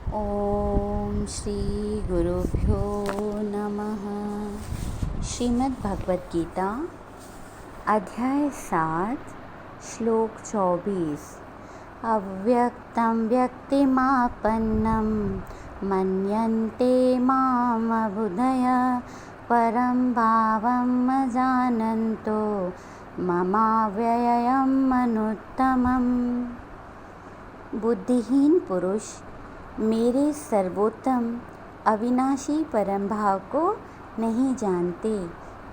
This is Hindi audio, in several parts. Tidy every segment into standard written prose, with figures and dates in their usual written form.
ओम श्री गुरुभ्यो नमः। श्रीमद् भगवद गीता अध्याय 7 श्लोक 24। अव्यक्तं व्यक्तिमापन्नं मन्यन्ते मामबुधय परं भावम् अजानन्तो ममाव्ययम् अनुत्तमम्। बुद्धिहीन पुरुष मेरे सर्वोत्तम अविनाशी परम भाव को नहीं जानते,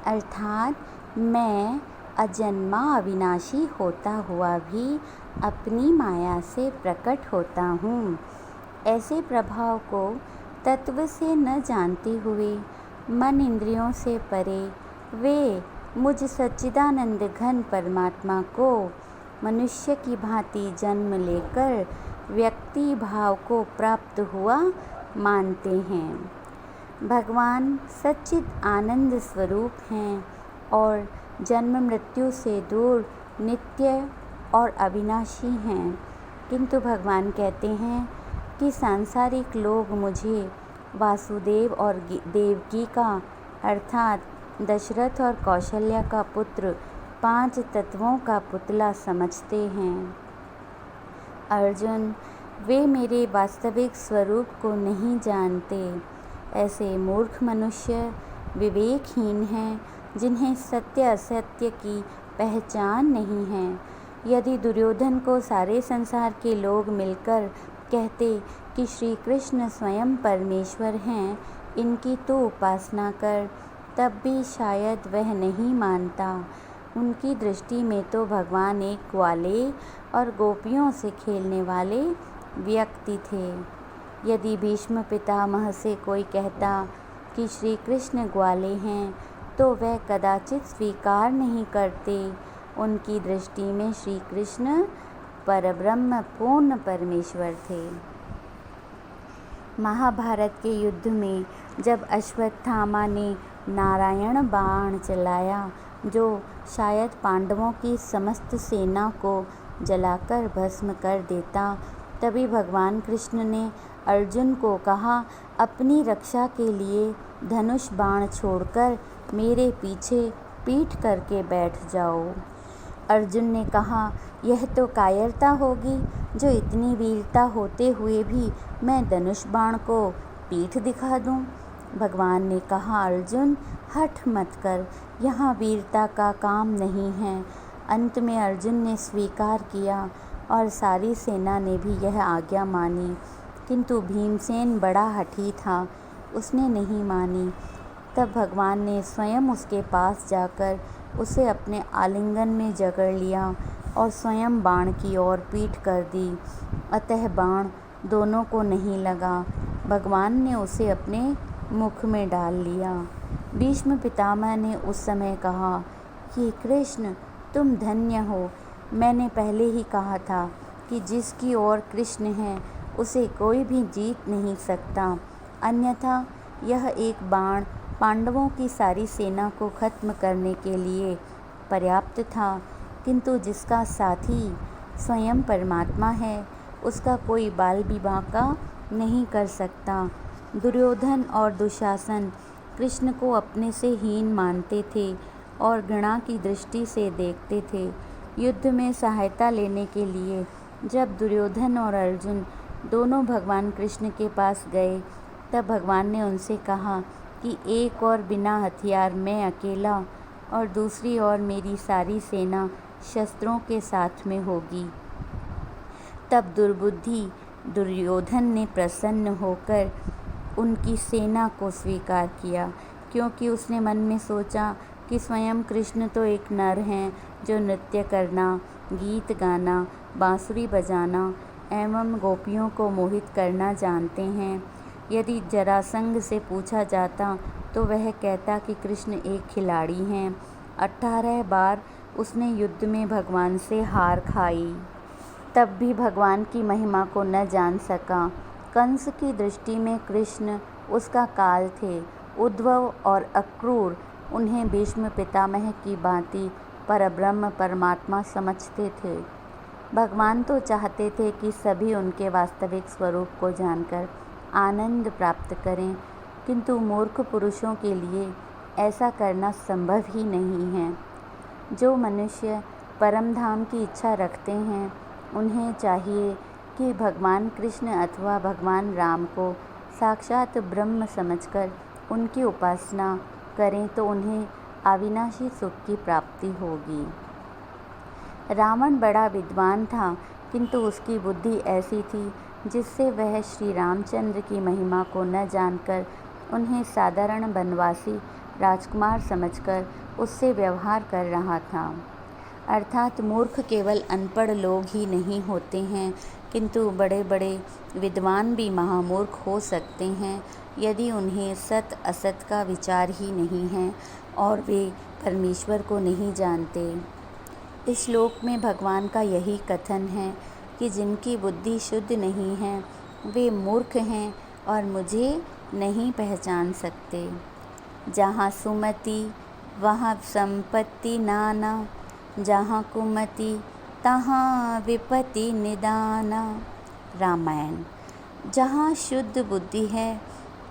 अर्थात मैं अजन्मा अविनाशी होता हुआ भी अपनी माया से प्रकट होता हूँ। ऐसे प्रभाव को तत्व से न जानते हुए मन इंद्रियों से परे वे मुझ सच्चिदानंद घन परमात्मा को मनुष्य की भांति जन्म लेकर व्यक्ति भाव को प्राप्त हुआ मानते हैं। भगवान सच्चिद आनंद स्वरूप हैं और जन्म मृत्यु से दूर नित्य और अविनाशी हैं, किंतु भगवान कहते हैं कि सांसारिक लोग मुझे वासुदेव और देवकी का अर्थात दशरथ और कौशल्या का पुत्र 5 तत्वों का पुतला समझते हैं। अर्जुन, वे मेरे वास्तविक स्वरूप को नहीं जानते। ऐसे मूर्ख मनुष्य विवेकहीन हैं, जिन्हें सत्य असत्य की पहचान नहीं है। यदि दुर्योधन को सारे संसार के लोग मिलकर कहते कि श्री कृष्ण स्वयं परमेश्वर हैं, इनकी तो उपासना कर, तब भी शायद वह नहीं मानता। उनकी दृष्टि में तो भगवान एक ग्वाले और गोपियों से खेलने वाले व्यक्ति थे। यदि भीष्म पितामह से कोई कहता कि श्री कृष्ण ग्वाले हैं, तो वह कदाचित स्वीकार नहीं करते। उनकी दृष्टि में श्री कृष्ण परब्रह्म पूर्ण परमेश्वर थे। महाभारत के युद्ध में जब अश्वत्थामा ने नारायण बाण चलाया, जो शायद पांडवों की समस्त सेना को जलाकर भस्म कर देता, तभी भगवान कृष्ण ने अर्जुन को कहा, अपनी रक्षा के लिए धनुष बाण छोड़कर मेरे पीछे पीठ करके बैठ जाओ। अर्जुन ने कहा, यह तो कायरता होगी, जो इतनी वीरता होते हुए भी मैं धनुष बाण को पीठ दिखा दूं। भगवान ने कहा, अर्जुन हठ मत कर, यहाँ वीरता का काम नहीं है। अंत में अर्जुन ने स्वीकार किया और सारी सेना ने भी यह आज्ञा मानी, किंतु भीमसेन बड़ा हठी था, उसने नहीं मानी। तब भगवान ने स्वयं उसके पास जाकर उसे अपने आलिंगन में जकड़ लिया और स्वयं बाण की ओर पीठ कर दी। अतः बाण दोनों को नहीं लगा। भगवान ने उसे अपने मुख में डाल लिया। भीष्म पितामह ने उस समय कहा कि कृष्ण, तुम धन्य हो। मैंने पहले ही कहा था कि जिसकी ओर कृष्ण है उसे कोई भी जीत नहीं सकता, अन्यथा यह एक बाण पांडवों की सारी सेना को खत्म करने के लिए पर्याप्त था। किंतु जिसका साथी स्वयं परमात्मा है, उसका कोई बाल विवाह का नहीं कर सकता। दुर्योधन और दुशासन कृष्ण को अपने से हीन मानते थे और घृणा की दृष्टि से देखते थे। युद्ध में सहायता लेने के लिए जब दुर्योधन और अर्जुन दोनों भगवान कृष्ण के पास गए, तब भगवान ने उनसे कहा कि एक और बिना हथियार मैं अकेला और दूसरी ओर मेरी सारी सेना शस्त्रों के साथ में होगी। तब दुर्बुद्धि दुर्योधन ने प्रसन्न होकर उनकी सेना को स्वीकार किया, क्योंकि उसने मन में सोचा कि स्वयं कृष्ण तो एक नर हैं, जो नृत्य करना, गीत गाना, बांसुरी बजाना एवं गोपियों को मोहित करना जानते हैं। यदि जरासंध से पूछा जाता तो वह कहता कि कृष्ण एक खिलाड़ी हैं। 18 बार उसने युद्ध में भगवान से हार खाई, तब भी भगवान की महिमा को न जान सका। कंस की दृष्टि में कृष्ण उसका काल थे। उद्धव और अक्रूर उन्हें भीष्म पितामह की भांति परब्रह्म परमात्मा समझते थे। भगवान तो चाहते थे कि सभी उनके वास्तविक स्वरूप को जानकर आनंद प्राप्त करें, किंतु मूर्ख पुरुषों के लिए ऐसा करना संभव ही नहीं है। जो मनुष्य परम धाम की इच्छा रखते हैं, उन्हें चाहिए कि भगवान कृष्ण अथवा भगवान राम को साक्षात ब्रह्म समझकर उनकी उपासना करें, तो उन्हें अविनाशी सुख की प्राप्ति होगी। रावण बड़ा विद्वान था, किंतु उसकी बुद्धि ऐसी थी जिससे वह श्री रामचंद्र की महिमा को न जानकर उन्हें साधारण वनवासी राजकुमार समझकर उससे व्यवहार कर रहा था। अर्थात मूर्ख केवल अनपढ़ लोग ही नहीं होते हैं, किंतु बड़े बड़े विद्वान भी महामूर्ख हो सकते हैं यदि उन्हें सत असत का विचार ही नहीं है और वे परमेश्वर को नहीं जानते। इस श्लोक में भगवान का यही कथन है कि जिनकी बुद्धि शुद्ध नहीं है वे मूर्ख हैं और मुझे नहीं पहचान सकते। जहाँ सुमति वहाँ संपत्ति नाना, जहाँ कुमति तहाँ विपत्ति निदाना। रामायण। जहाँ शुद्ध बुद्धि है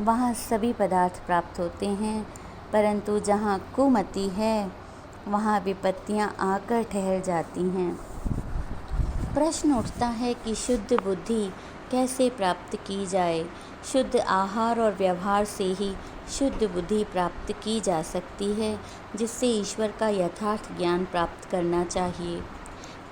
वहाँ सभी पदार्थ प्राप्त होते हैं, परंतु जहाँ कुमति है वहाँ विपत्तियाँ आकर ठहर जाती हैं। प्रश्न उठता है कि शुद्ध बुद्धि कैसे प्राप्त की जाए। शुद्ध आहार और व्यवहार से ही शुद्ध बुद्धि प्राप्त की जा सकती है, जिससे ईश्वर का यथार्थ ज्ञान प्राप्त करना चाहिए।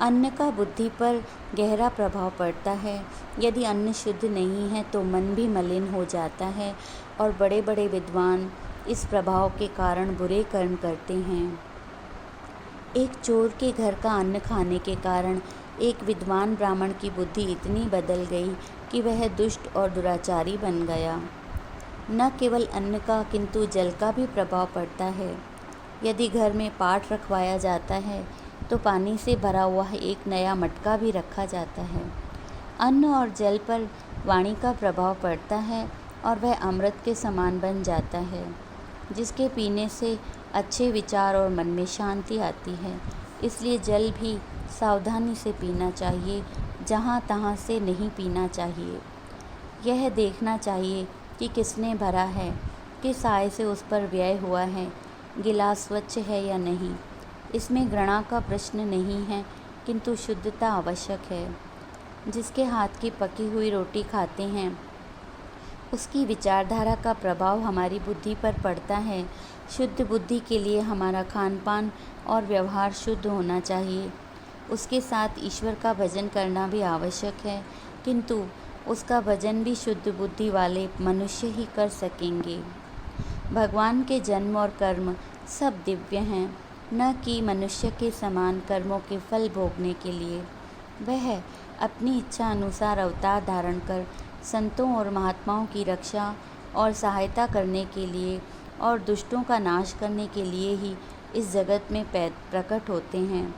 अन्न का बुद्धि पर गहरा प्रभाव पड़ता है। यदि अन्न शुद्ध नहीं है तो मन भी मलिन हो जाता है और बड़े बड़े विद्वान इस प्रभाव के कारण बुरे कर्म करते हैं। एक चोर के घर का अन्न खाने के कारण एक विद्वान ब्राह्मण की बुद्धि इतनी बदल गई कि वह दुष्ट और दुराचारी बन गया। न केवल अन्न का किंतु जल का भी प्रभाव पड़ता है। यदि घर में पाठ रखवाया जाता है तो पानी से भरा हुआ एक नया मटका भी रखा जाता है। अन्न और जल पर वाणी का प्रभाव पड़ता है और वह अमृत के समान बन जाता है, जिसके पीने से अच्छे विचार और मन में शांति आती है। इसलिए जल भी सावधानी से पीना चाहिए, जहाँ तहाँ से नहीं पीना चाहिए। यह देखना चाहिए कि किसने भरा है, किस आय से उस पर व्यय हुआ है, गिलास स्वच्छ है या नहीं। इसमें घृणा का प्रश्न नहीं है, किंतु शुद्धता आवश्यक है। जिसके हाथ की पकी हुई रोटी खाते हैं उसकी विचारधारा का प्रभाव हमारी बुद्धि पर पड़ता है। शुद्ध बुद्धि के लिए हमारा खान पान और व्यवहार शुद्ध होना चाहिए। उसके साथ ईश्वर का भजन करना भी आवश्यक है, किंतु उसका भजन भी शुद्ध बुद्धि वाले मनुष्य ही कर सकेंगे। भगवान के जन्म और कर्म सब दिव्य हैं, न कि मनुष्य के समान कर्मों के फल भोगने के लिए। वह अपनी इच्छा अनुसार अवतार धारण कर संतों और महात्माओं की रक्षा और सहायता करने के लिए और दुष्टों का नाश करने के लिए ही इस जगत में प्रकट होते हैं।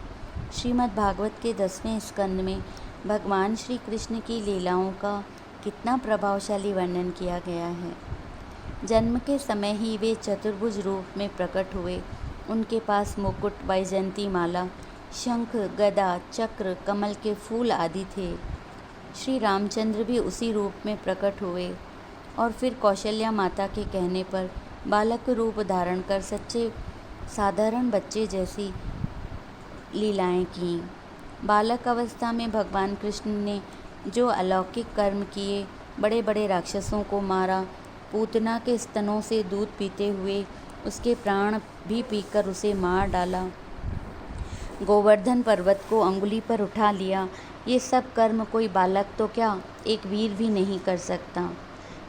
श्रीमद् भागवत के 10वें स्कंद में भगवान श्री कृष्ण की लीलाओं का कितना प्रभावशाली वर्णन किया गया है। जन्म के समय ही वे चतुर्भुज रूप में प्रकट हुए। उनके पास मुकुट, वैजयंती माला, शंख, गदा, चक्र, कमल के फूल आदि थे। श्री रामचंद्र भी उसी रूप में प्रकट हुए और फिर कौशल्या माता के कहने पर बालक रूप धारण कर सच्चे साधारण बच्चे जैसी लीलाएं की। बालक अवस्था में भगवान कृष्ण ने जो अलौकिक कर्म किए, बड़े बड़े राक्षसों को मारा, पूतना के स्तनों से दूध पीते हुए उसके प्राण भी पीकर उसे मार डाला, गोवर्धन पर्वत को अंगुली पर उठा लिया, ये सब कर्म कोई बालक तो क्या, एक वीर भी नहीं कर सकता।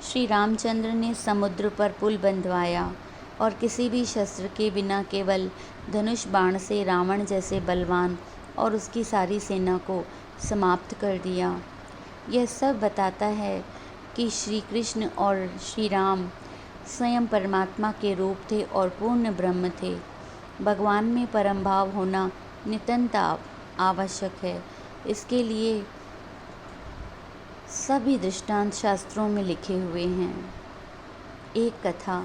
श्री रामचंद्र ने समुद्र पर पुल बंधवाया और किसी भी शस्त्र के बिना केवल धनुष बाण से रावण जैसे बलवान और उसकी सारी सेना को समाप्त कर दिया। यह सब बताता है कि श्री कृष्ण और श्री राम स्वयं परमात्मा के रूप थे और पूर्ण ब्रह्म थे। भगवान में परम भाव होना नितांत आवश्यक है। इसके लिए सभी दृष्टांत शास्त्रों में लिखे हुए हैं। एक कथा।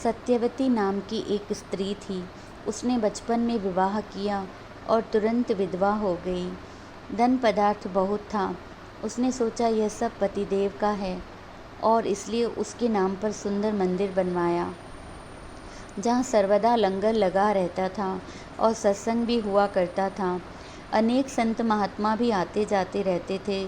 सत्यवती नाम की एक स्त्री थी। उसने बचपन में विवाह किया और तुरंत विधवा हो गई। धन पदार्थ बहुत था। उसने सोचा यह सब पतिदेव का है और इसलिए उसके नाम पर सुंदर मंदिर बनवाया, जहाँ सर्वदा लंगर लगा रहता था और सत्संग भी हुआ करता था। अनेक संत महात्मा भी आते जाते रहते थे।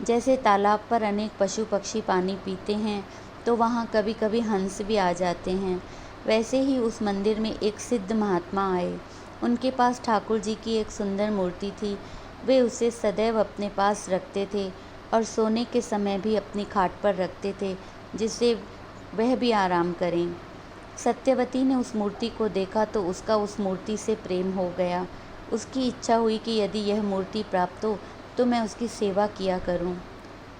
जैसे तालाब पर अनेक पशु पक्षी पानी पीते हैं तो वहाँ कभी कभी हंस भी आ जाते हैं, वैसे ही उस मंदिर में एक सिद्ध महात्मा आए। उनके पास ठाकुर जी की एक सुंदर मूर्ति थी। वे उसे सदैव अपने पास रखते थे और सोने के समय भी अपनी खाट पर रखते थे, जिससे वह भी आराम करें। सत्यवती ने उस मूर्ति को देखा तो उसका उस मूर्ति से प्रेम हो गया। उसकी इच्छा हुई कि यदि यह मूर्ति प्राप्त हो तो मैं उसकी सेवा किया करूं।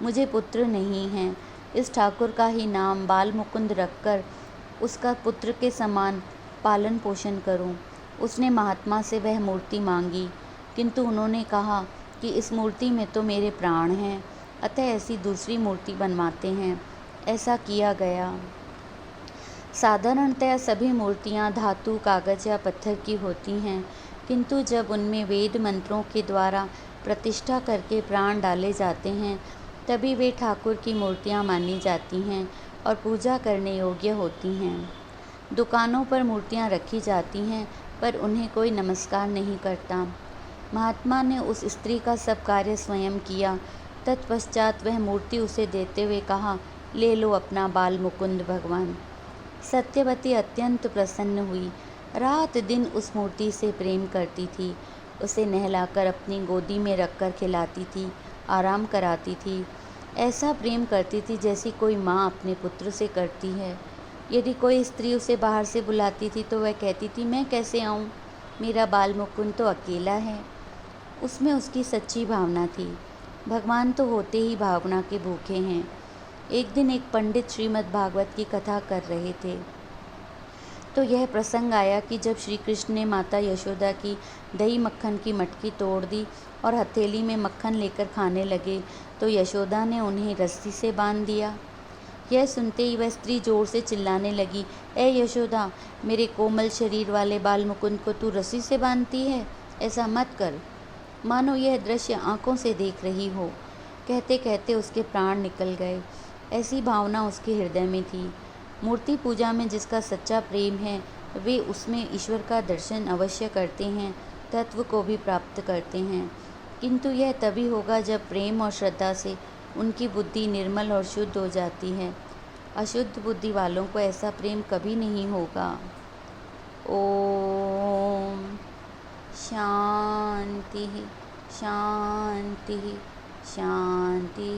मुझे पुत्र नहीं है, इस ठाकुर का ही नाम बाल मुकुंद रखकर उसका पुत्र के समान पालन पोषण करूं। उसने महात्मा से वह मूर्ति मांगी, किंतु उन्होंने कहा कि इस मूर्ति में तो मेरे प्राण हैं, अतः ऐसी दूसरी मूर्ति बनवाते हैं। ऐसा किया गया। साधारणतः सभी मूर्तियाँ धातु, कागज या पत्थर की होती हैं, किंतु जब उनमें वेद मंत्रों के द्वारा प्रतिष्ठा करके प्राण डाले जाते हैं तभी वे ठाकुर की मूर्तियाँ मानी जाती हैं और पूजा करने योग्य होती हैं। दुकानों पर मूर्तियाँ रखी जाती हैं पर उन्हें कोई नमस्कार नहीं करता। महात्मा ने उस स्त्री का सब कार्य स्वयं किया। तत्पश्चात वह मूर्ति उसे देते हुए कहा, ले लो अपना बाल मुकुंद भगवान। सत्यवती अत्यंत प्रसन्न हुई। रात दिन उस मूर्ति से प्रेम करती थी। उसे नहलाकर अपनी गोदी में रखकर खिलाती थी, आराम कराती थी। ऐसा प्रेम करती थी जैसी कोई माँ अपने पुत्र से करती है। यदि कोई स्त्री उसे बाहर से बुलाती थी तो वह कहती थी, मैं कैसे आऊँ, मेरा बाल मुकुंद तो अकेला है। उसमें उसकी सच्ची भावना थी। भगवान तो होते ही भावना के भूखे हैं। एक दिन एक पंडित श्रीमद् भागवत की कथा कर रहे थे तो यह प्रसंग आया कि जब श्री कृष्ण ने माता यशोदा की दही मक्खन की मटकी तोड़ दी और हथेली में मक्खन लेकर खाने लगे तो यशोदा ने उन्हें रस्सी से बांध दिया। यह सुनते ही वह स्त्री जोर से चिल्लाने लगी, ए यशोदा, मेरे कोमल शरीर वाले बाल मुकुंद को तू रस्सी से बांधती है, ऐसा मत कर। मानो यह दृश्य आंखों से देख रही हो। कहते कहते उसके प्राण निकल गए। ऐसी भावना उसके हृदय में थी। मूर्ति पूजा में जिसका सच्चा प्रेम है वे उसमें ईश्वर का दर्शन अवश्य करते हैं, तत्व को भी प्राप्त करते हैं, किंतु यह तभी होगा जब प्रेम और श्रद्धा से उनकी बुद्धि निर्मल और शुद्ध हो जाती है। अशुद्ध बुद्धि वालों को ऐसा प्रेम कभी नहीं होगा। ओम शांति शांति शांति।